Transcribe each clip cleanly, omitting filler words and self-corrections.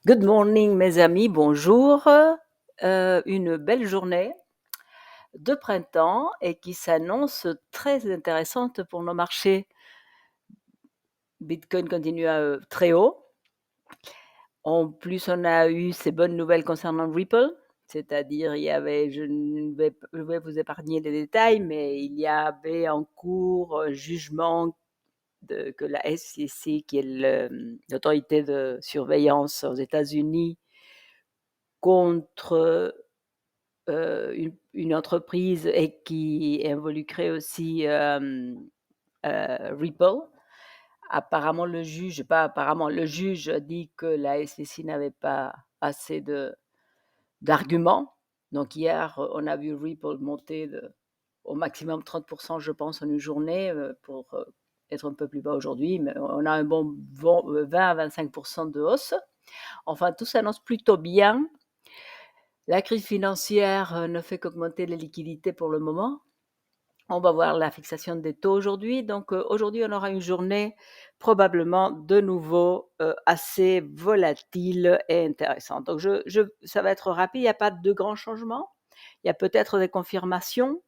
Good morning mes amis, bonjour. Une belle journée de printemps et qui s'annonce très intéressante pour nos marchés. Bitcoin continue très haut. En plus, on a eu ces bonnes nouvelles concernant Ripple, c'est-à-dire il y avait, je vais vous épargner les détails, mais il y avait en cours un jugement que la SEC, qui est l'autorité de surveillance aux États-Unis, contre une entreprise et qui involucrait aussi Ripple. Apparemment, le juge dit que la SEC n'avait pas assez d'arguments. Donc hier, on a vu Ripple monter au maximum 30%, je pense, en une journée, pour être un peu plus bas aujourd'hui, mais on a un bon 20 à 25% de hausse. Enfin, tout s'annonce plutôt bien. La crise financière ne fait qu'augmenter les liquidités pour le moment. On va voir la fixation des taux aujourd'hui. Donc aujourd'hui, on aura une journée probablement de nouveau assez volatile et intéressante. Donc ça va être rapide, il n'y a pas de grands changements. Il y a peut-être des confirmations.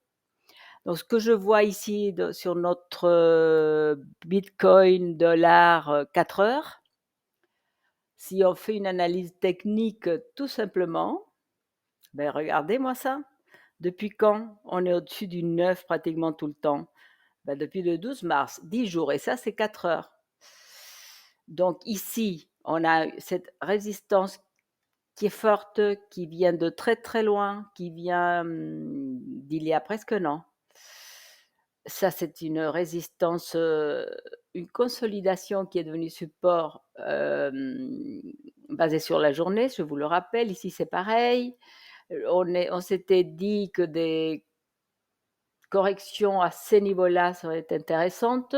Donc ce que je vois ici sur notre Bitcoin dollar 4 heures, si on fait une analyse technique tout simplement, ben regardez-moi ça. Depuis quand on est au-dessus du 9 pratiquement tout le temps? Ben depuis le 12 mars, 10 jours, et ça c'est 4 heures. Donc ici, on a cette résistance qui est forte, qui vient de très très loin, qui vient d'il y a presque un an. Ça, c'est une résistance, une consolidation qui est devenue support basée sur la journée, je vous le rappelle. Ici, c'est pareil. On s'était dit que des corrections à ces niveaux-là seraient intéressantes.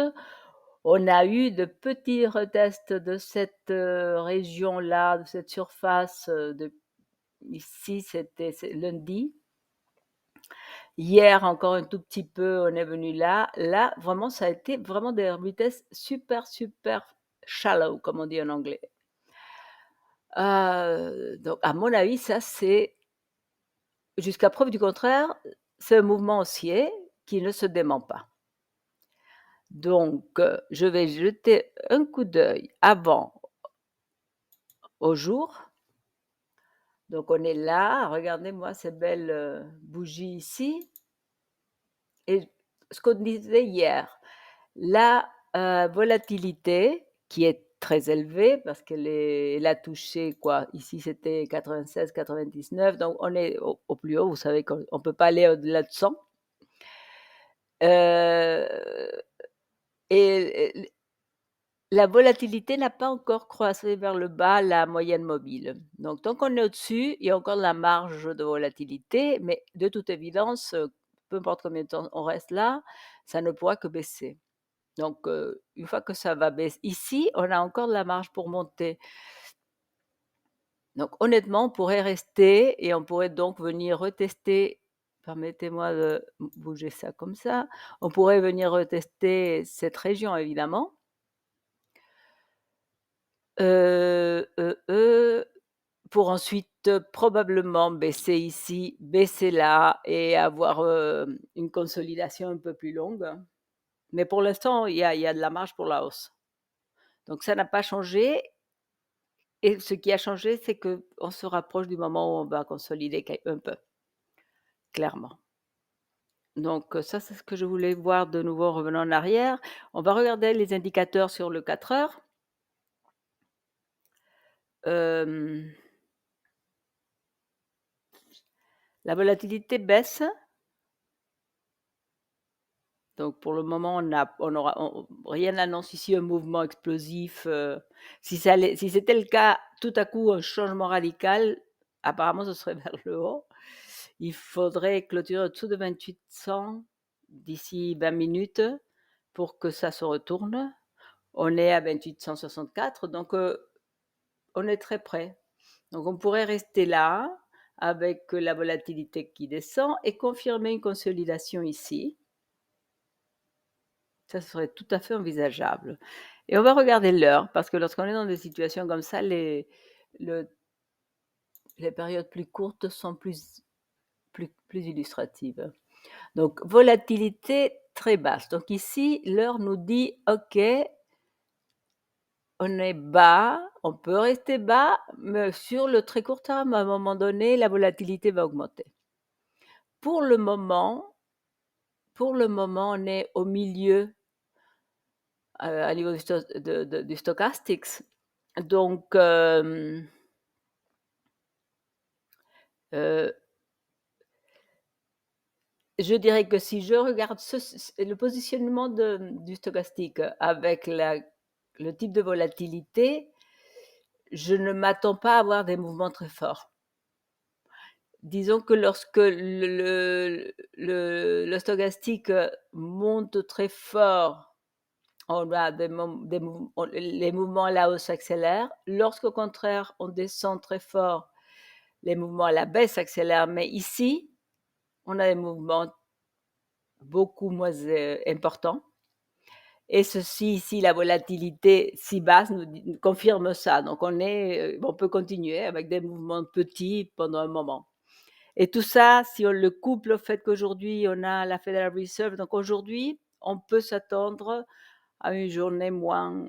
On a eu de petits retests de cette région-là, de cette surface. Ici, c'était lundi. Hier, encore un tout petit peu, on est venu là. Là, vraiment, ça a été vraiment des vitesses super, super shallow, comme on dit en anglais. Donc, à mon avis, ça, c'est, jusqu'à preuve du contraire, c'est un mouvement haussier qui ne se dément pas. Donc, je vais jeter un coup d'œil avant au jour. Donc, on est là. Regardez-moi ces belles bougies ici. Et ce qu'on disait hier, la volatilité qui est très élevée parce qu'elle a touché quoi. Ici, c'était 96, 99. Donc, on est au plus haut. Vous savez qu'on ne peut pas aller au-delà de 100. Et la volatilité n'a pas encore croisé vers le bas la moyenne mobile. Donc, tant qu'on est au-dessus, il y a encore de la marge de volatilité, mais de toute évidence, peu importe combien de temps on reste là, ça ne pourra que baisser. Donc, une fois que ça va baisser, ici, on a encore de la marge pour monter. Donc, honnêtement, on pourrait rester et on pourrait donc venir retester. Permettez-moi de bouger ça comme ça. On pourrait venir retester cette région, évidemment. Pour ensuite probablement baisser ici, baisser là et avoir une consolidation un peu plus longue. Mais pour l'instant, il y a de la marge pour la hausse. Donc ça n'a pas changé. Et ce qui a changé, c'est qu'on se rapproche du moment où on va consolider un peu, clairement. Donc ça, c'est ce que je voulais voir de nouveau en revenant en arrière. On va regarder les indicateurs sur le 4 heures. La volatilité baisse. Donc pour le moment, rien n'annonce ici un mouvement explosif. Si c'était le cas, tout à coup, un changement radical, apparemment, ce serait vers le haut. Il faudrait clôturer au-dessous de 2800 d'ici 20 minutes pour que ça se retourne. On est à 2864, donc on est très près. Donc on pourrait rester là avec la volatilité qui descend et confirmer une consolidation ici. Ça serait tout à fait envisageable. Et on va regarder l'heure, parce que lorsqu'on est dans des situations comme ça, le les périodes plus courtes sont plus illustratives. Donc volatilité très basse. Donc ici, l'heure nous dit: «OK, on est bas, on peut rester bas, mais sur le très court terme, à un moment donné, la volatilité va augmenter». Pour le moment on est au milieu, à niveau du stochastics. Donc heu, je dirais que si je regarde le positionnement du stochastique avec le type de volatilité, je ne m'attends pas à avoir des mouvements très forts. Disons que lorsque le stochastique, monte très fort, on a des mouv on les mouvements à la hausse s'accélèrent. Lorsqu'au contraire, on descend très fort, les mouvements à la baisse s'accélèrent. Mais ici, on a des mouvements beaucoup moins, importants et ceci ici, la volatilité si basse nous confirme ça. Donc on peut continuer avec des mouvements petits pendant un moment. Et tout ça, si on le couple au fait qu'aujourd'hui, on a la Federal Reserve, donc aujourd'hui, on peut s'attendre à une journée moins,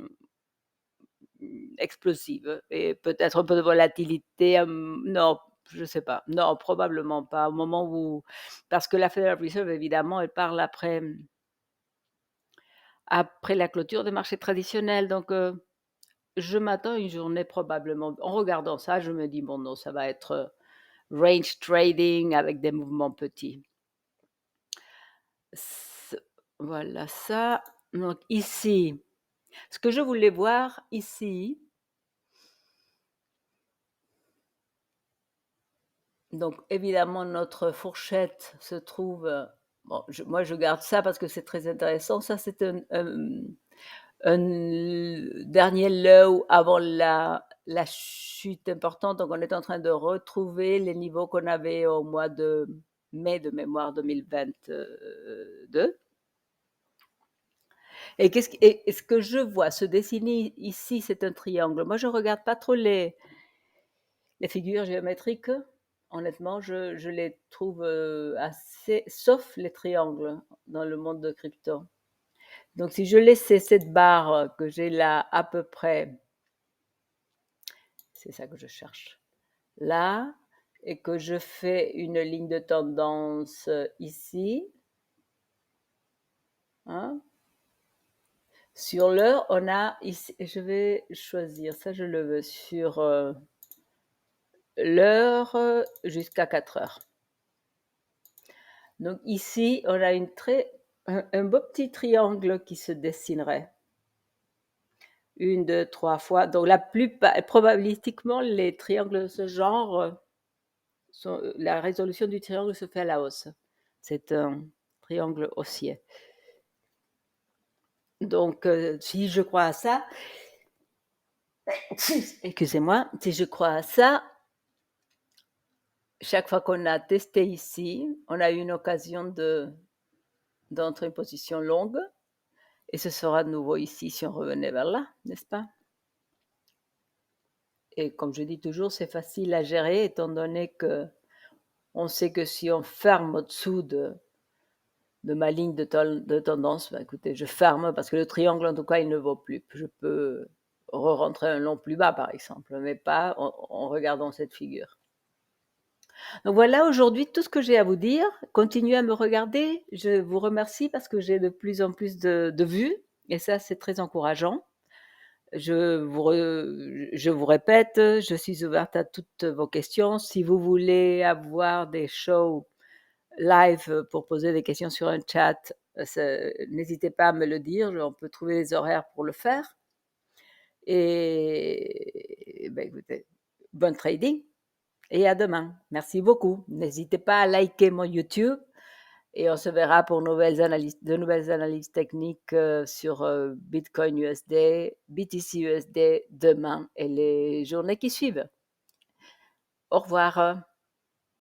explosive et peut-être un peu de volatilité, non, je sais pas. Non, probablement pas au moment où parce que la Federal Reserve, évidemment, elle parle après la clôture des marchés traditionnels, donc je m'attends à une journée probablement en regardant ça, je me dis: «Bon non, ça va être, range trading avec des mouvements petits». C Voilà ça. Donc ici, ce que je voulais voir ici, donc évidemment notre fourchette se trouve, bon moi je garde ça parce que c'est très intéressant. Ça c'est un dernier low avant la chute importante. Donc on est en train de retrouver les niveaux qu'on avait au mois de mai de mémoire 2022. Et ce que je vois se dessiner ici, c'est un triangle. Moi, je regarde pas trop les figures géométriques. Honnêtement, je les trouve, assez sauf les triangles dans le monde de crypto. Donc si je laissais cette barre, que j'ai là à peu près, c'est ça que je cherche, là et que je fais une ligne de tendance, ici, hein. Sur l'heure, on a ici je vais choisir, ça je le veux sur, l'heure, jusqu'à 4 heures. Donc ici, on a un beau petit triangle qui se dessinerait. 1, 2, 3 fois. Donc la plupart probabilistiquement, les triangles de ce genre, la résolution du triangle se fait à la hausse. C'est un triangle haussier. Donc si je crois à ça excusez-moi, si je crois à ça, chaque fois qu'on a testé ici, on a eu une occasion d'entrer en position longue et ce sera de nouveau ici si on revenait vers là, n'est-ce pas? Et comme je dis toujours, c'est facile à gérer étant donné qu'on sait que si on ferme au-dessous de ma ligne de tendance, bah, écoutez, je ferme parce que le triangle, en tout cas, il ne vaut plus. Je peux re-rentrer un long plus bas, par exemple, mais pas en regardant cette figure. Donc voilà, aujourd'hui, tout ce que j'ai à vous dire. Continuez à me regarder. Je vous remercie parce que j'ai de plus en plus de vues et ça, c'est très encourageant. Je vous répète, je suis ouverte à toutes vos questions. Si vous voulez avoir des shows live pour poser des questions sur un chat, n'hésitez pas à me le dire. On peut trouver des horaires pour le faire. Et ben, écoutez, bon trading et à demain. Merci beaucoup. N'hésitez pas à liker mon YouTube et on se verra pour de nouvelles analyses techniques sur Bitcoin USD, BTC USD demain et les journées qui suivent. Au revoir.